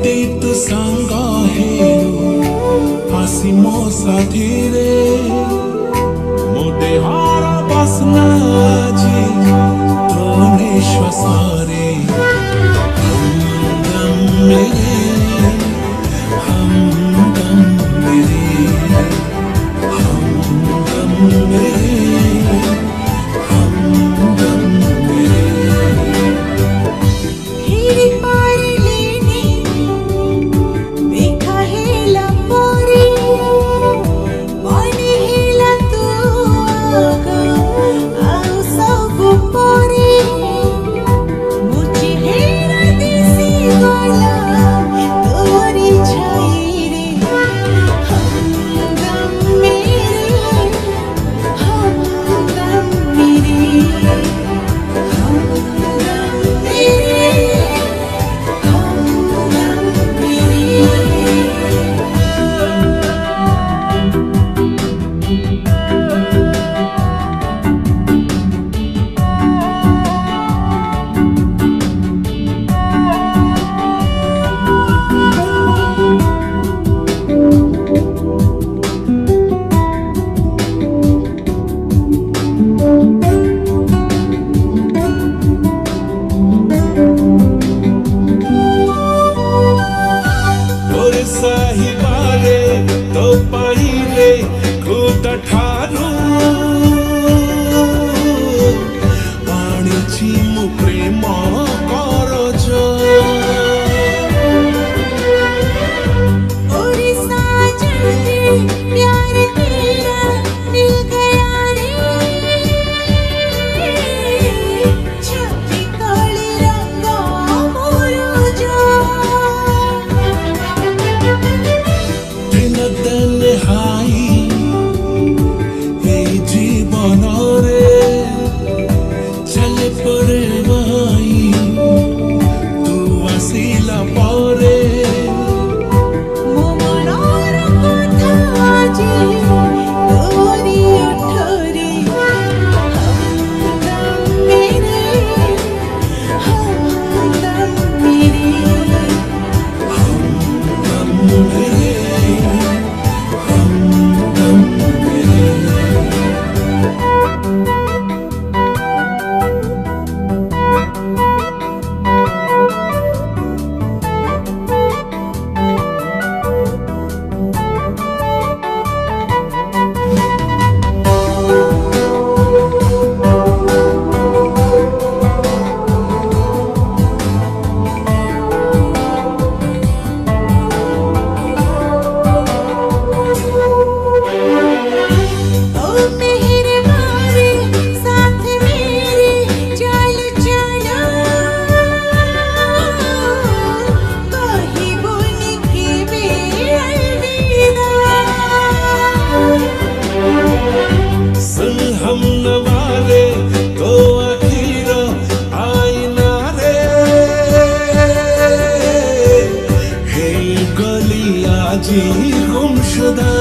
ଏତେ ତୁ ସାଙ୍ଗ ହେଲୁ ଆସି ମୋ ସାଥିରେ ମୋ ଦେହର ବାସ୍ନା ଆଜି ତୋ ନିଶ୍ୱାସରେ हमदम मेरे हमदम मेरे हमदम मेरे हमदम मेरे हिरी पारी लेने देखा हेला पोरी मने हेला तू आगा आउ सब पोरी मुझे हेरा दिसी गला तोरी छाई रे हमदम मेरे हमदम मेरे तोरे साहिबारे तो पाइले खुद ठारू आनिछि मु प्रेम करज और साजन के प्यार तेरा मिल गया रे छाती काली रंगा मोरो जो दिन दिन हाई ए जीवन रे चले परे भाई तू आसिला परे ମୋ ମନର କଥା ଆଜି ତୋରି ଓଠରେ हमदम मेरे हमदम मेरे हमदम मेरे हमदम मेरे ओ मेरे मारे साथ मेरे चल चलो कहीं बुन के बेअलविदा सुन हम नवारे तो आखिर आईना रे हे गली आजी गुमशुदा